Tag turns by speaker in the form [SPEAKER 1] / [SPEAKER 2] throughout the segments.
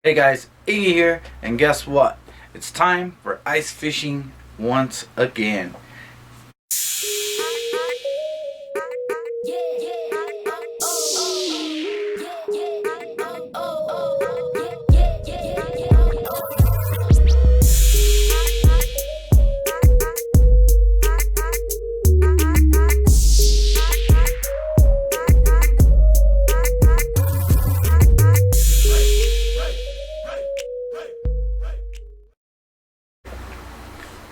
[SPEAKER 1] Hey guys, Iggy here, and guess what? It's time for ice fishing once again.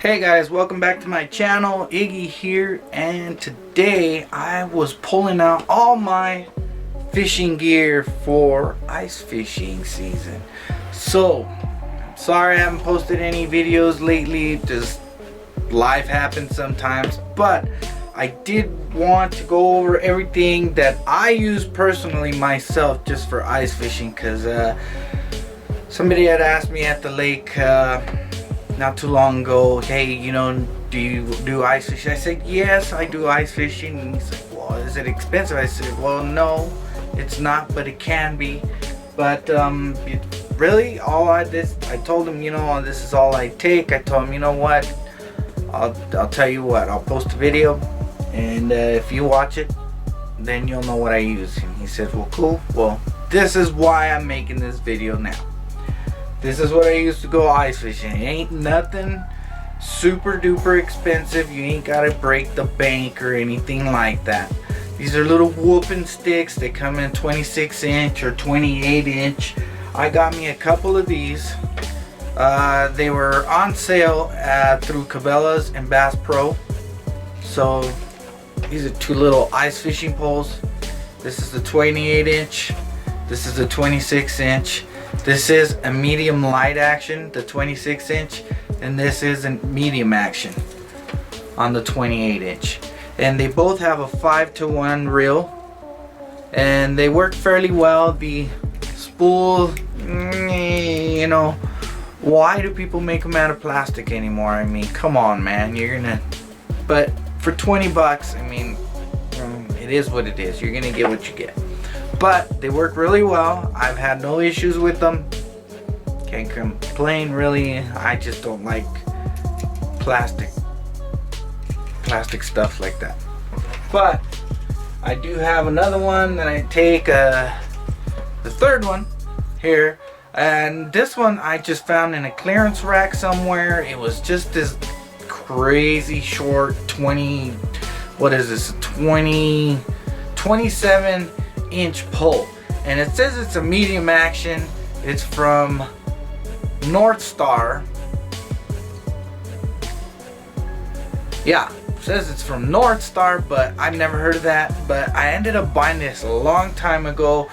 [SPEAKER 1] Hey guys, welcome back to my channel. Iggy here, and today I was pulling out all my fishing gear for ice fishing season. So, sorry I haven't posted any videos lately, just life happens sometimes, but I did want to go over everything that I use personally myself just for ice fishing, because somebody had asked me at the lake not too long ago, hey, do you do ice fishing? I said, yes, I do ice fishing. And he's like, well, is it expensive? I said, well, no, it's not, but it can be. But really, I told him, this is all I take. I told him, you know what, I'll tell you what, I'll post a video, and if you watch it, then you'll know what I use. And he said, well, cool. Well, this is why I'm making this video now. This is what I used to go ice fishing. It ain't nothing super duper expensive. You ain't gotta break the bank or anything like that. These are little whooping sticks. They come in 26 inch or 28 inch. I got me a couple of these. They were on sale through Cabela's and Bass Pro. So these are two little ice fishing poles. This is the 28 inch. This is the 26 inch. This is a medium light action, the 26 inch, and this is a medium action on the 28 inch. And they both have a 5-to-1 reel, and they work fairly well. The spool, why do people make them out of plastic anymore? I mean, come on, man, but for 20 bucks, I mean, it is what it is. You're gonna get what you get. But they work really well. I've had no issues with them. Can't complain really. I just don't like plastic stuff like that. But I do have another one that I take, the third one here, and this one I just found in a clearance rack somewhere. It was just this crazy short 27 inch pole, and it says it's a medium action. It's from North Star. Yeah, it says it's from North Star, but I've never heard of that. But I ended up buying this a long time ago.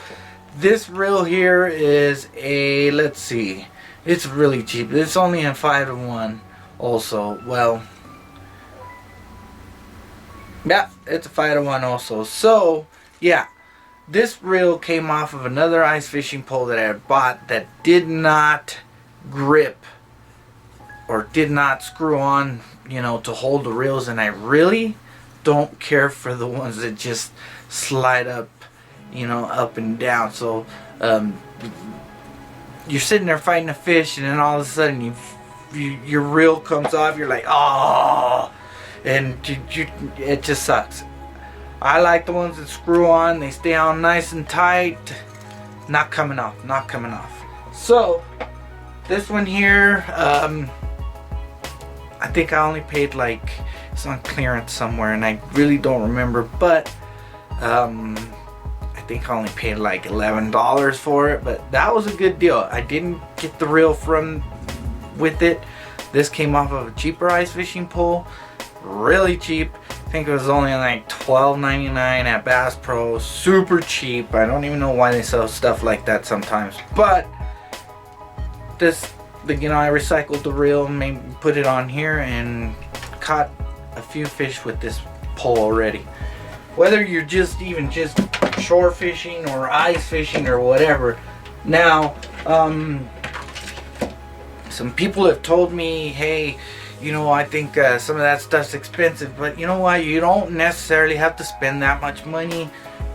[SPEAKER 1] This reel here is a, let's see, it's really cheap. It's only in 5-to-1 also. Well, yeah, it's a 5-to-1 also. So yeah, this reel came off of another ice fishing pole that I had bought that did not grip or did not screw on, to hold the reels, and I really don't care for the ones that just slide up, up and down. So you're sitting there fighting a fish, and then all of a sudden your reel comes off. You're like, oh, and it just sucks. I like the ones that screw on. They stay on nice and tight. Not coming off. So this one here, I think I only paid, like, it's on clearance somewhere, and I really don't remember, but I think I only paid like $11 for it, but that was a good deal. I didn't get the reel with it. This came off of a cheaper ice fishing pole, really cheap. I think it was only like $12.99 at Bass Pro. Super cheap. I don't even know why they sell stuff like that sometimes. But this, I recycled the reel, maybe put it on here, and caught a few fish with this pole already. Whether you're just shore fishing or ice fishing or whatever. Now, some people have told me, hey, I think some of that stuff's expensive, but you know what? You don't necessarily have to spend that much money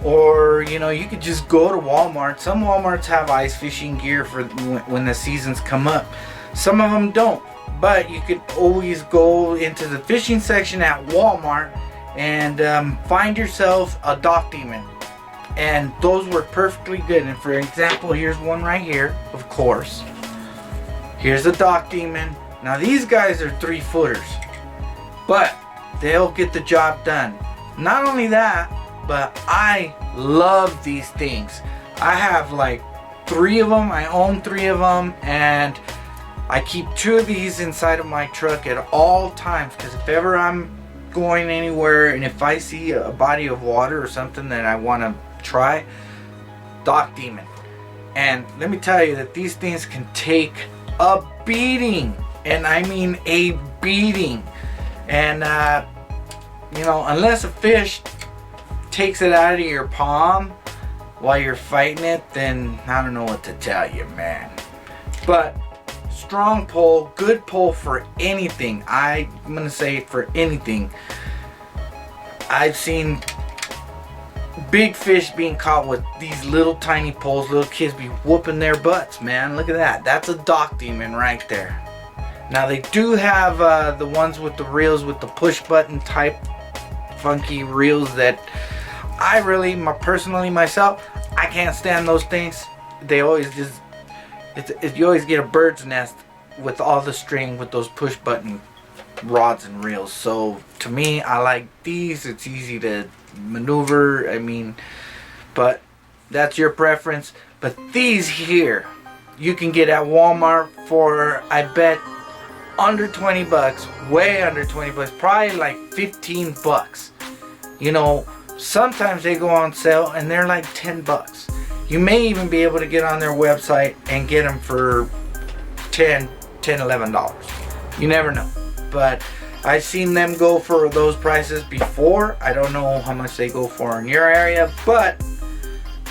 [SPEAKER 1] Or, you know, you could just go to Walmart. Some Walmarts have ice fishing gear for when the seasons come up. Some of them don't. But you could always go into the fishing section at Walmart and find yourself a Dock Demon. And those work perfectly good. And for example, here's one right here, of course. Here's a Dock Demon. Now these guys are 3-footers, but they'll get the job done. Not only that, but I love these things. I have like 3 of them. I own 3 of them, and I keep 2 of these inside of my truck at all times, because if ever I'm going anywhere and if I see a body of water or something that I want to try, Dock Demon. And let me tell you that these things can take a beating, and I mean a beating. And you know, unless a fish takes it out of your palm while you're fighting it, then I don't know what to tell you, man. But strong pull, good pull for anything. I'm gonna say for anything. I've seen big fish being caught with these little tiny poles. Little kids be whooping their butts, man. Look at that. That's a Dock Demon right there. Now they do have the ones with the reels with the push button type funky reels that I really, personally myself, I can't stand those things. They always just, you always get a bird's nest with all the string with those push button rods and reels. So to me, I like these. It's easy to maneuver. I mean, but that's your preference. But these here, you can get at Walmart for, I bet, under 20 bucks, way under 20 bucks, probably like 15 bucks. You know, sometimes they go on sale and they're like 10 bucks. You may even be able to get on their website and get them for $11. You never know. But I've seen them go for those prices before. I don't know how much they go for in your area, but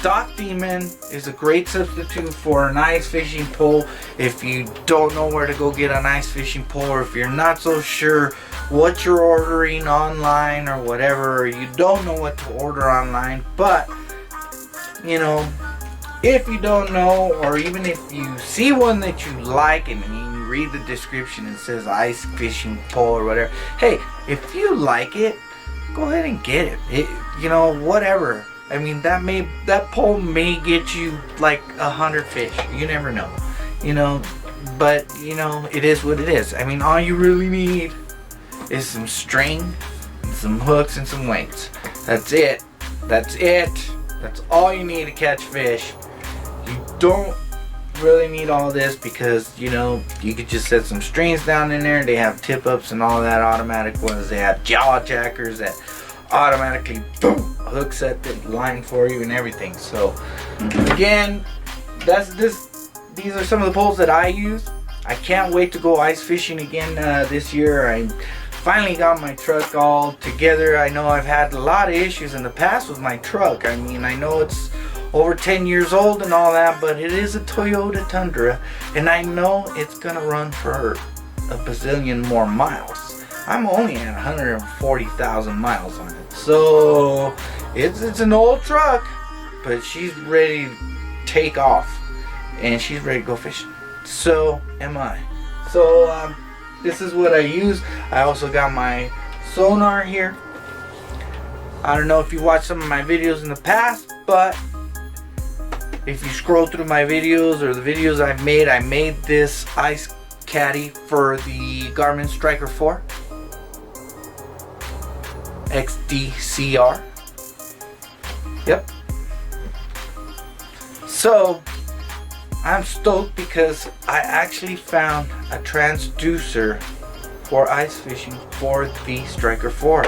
[SPEAKER 1] Dock Demon is a great substitute for an ice fishing pole. If you don't know where to go get an ice fishing pole, or if you're not so sure what you're ordering online or whatever, or you don't know what to order online, but you know, if you don't know, or even if you see one that you like and you read the description and it says ice fishing pole or whatever, hey, if you like it, go ahead and get it. You know, whatever. I mean, that pole may get you like 100 fish. You never know. You know, but you know, it is what it is. I mean, all you really need is some string and some hooks and some weights. That's it. That's it. That's all you need to catch fish. You don't really need all this, because you know, you could just set some strings down in there. They have tip ups and all that automatic ones. They have jaw jackers that automatically boom, hook set the line for you and everything. So again, these are some of the poles that I use. I can't wait to go ice fishing again this year. I finally got my truck all together. I know I've had a lot of issues in the past with my truck. I mean, I know it's over 10 years old and all that, but it is a Toyota Tundra, and I know it's gonna run for a bazillion more miles. I'm only at 140,000 miles on it, so it's an old truck, but she's ready to take off, and she's ready to go fishing. So am I. So this is what I use. I also got my sonar here. I don't know if you watched some of my videos in the past, but if you scroll through my videos or the videos I've made, I made this ice caddy for the Garmin Striker 4 XDCR. Yep. So I'm stoked because I actually found a transducer for ice fishing for the Striker 4.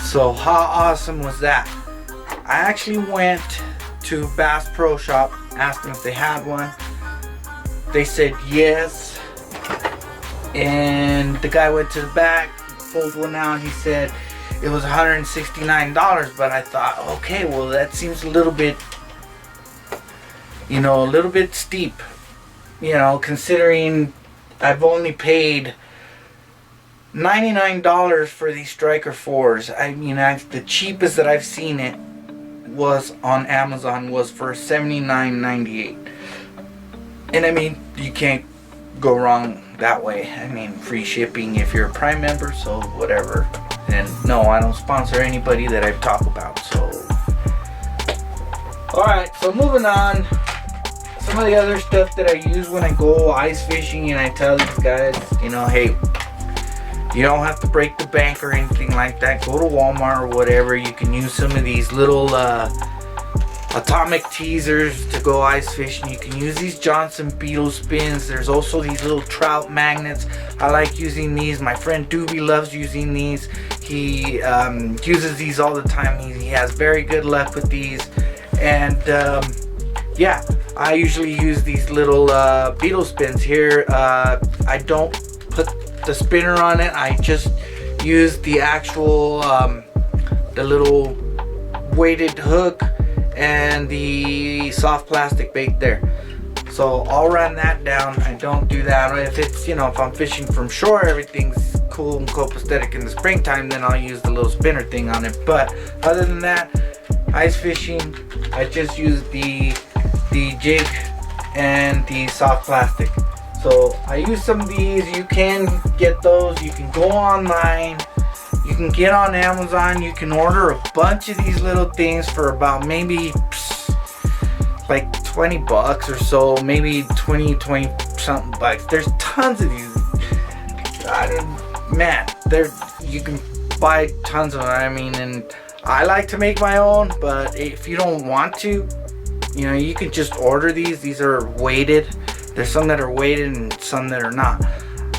[SPEAKER 1] So how awesome was that? I actually went to Bass Pro Shop, asked them if they had one. They said yes, and the guy went to the back, pulled one out. He said it was $169, but I thought, okay, well, that seems a little bit, you know, a little bit steep, you know, considering I've only paid $99 for these Striker 4s. I mean, the cheapest that I've seen it was on Amazon was for $79.98. And I mean, you can't go wrong that way. I mean, free shipping if you're a Prime member, so whatever. And no, I don't sponsor anybody that I've talked about, so. Alright, so moving on. Some of the other stuff that I use when I go ice fishing, and I tell these guys, you know, hey, you don't have to break the bank or anything like that. Go to Walmart or whatever. You can use some of these little atomic teasers to go ice fishing. You can use these Johnson Beetle spins. There's also these little trout magnets. I like using these. My friend Doobie loves using these. He uses these all the time. He has very good luck with these. And yeah, I usually use these little beetle spins here. I don't put the spinner on it. I just use the actual the little weighted hook and the soft plastic bait there. So I'll run that down. I don't do that if it's, you know, if I'm fishing from shore, everything's cool and copacetic in the springtime, then I'll use the little spinner thing on it. But other than that, ice fishing, I just use the jig and the soft plastic. So I use some of these. You can get those. You can go online. You can get on Amazon. You can order a bunch of these little things for about maybe like 20 bucks or so. Maybe 20 something bucks. There's tons of these. Man, you can buy tons of them. I mean, and I like to make my own, but if you don't want to, you know, you can just order these. These are weighted. There's some that are weighted and some that are not.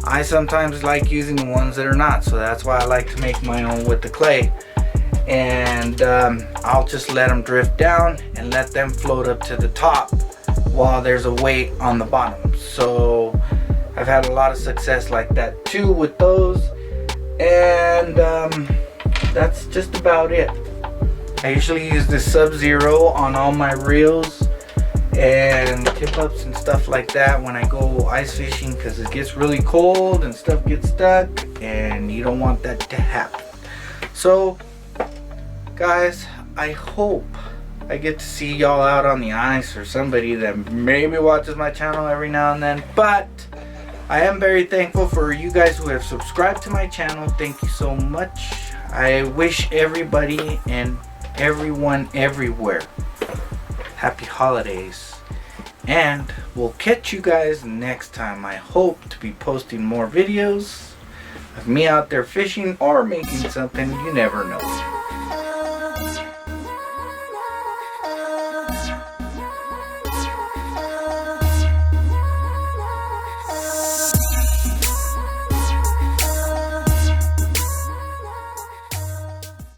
[SPEAKER 1] I sometimes like using the ones that are not, so that's why I like to make my own with the clay. And I'll just let them drift down and let them float up to the top while there's a weight on the bottom. So I've had a lot of success like that too with those. And that's just about it. I usually use the Sub-Zero on all my reels and tip-ups and stuff like that when I go ice fishing, because it gets really cold and stuff gets stuck and you don't want that to happen. So guys, I hope I get to see y'all out on the ice, or somebody that maybe watches my channel every now and then. But I am very thankful for you guys who have subscribed to my channel. Thank you so much. I wish everybody and everyone everywhere happy holidays, and we'll catch you guys next time. I hope to be posting more videos of me out there fishing or making something. You never know.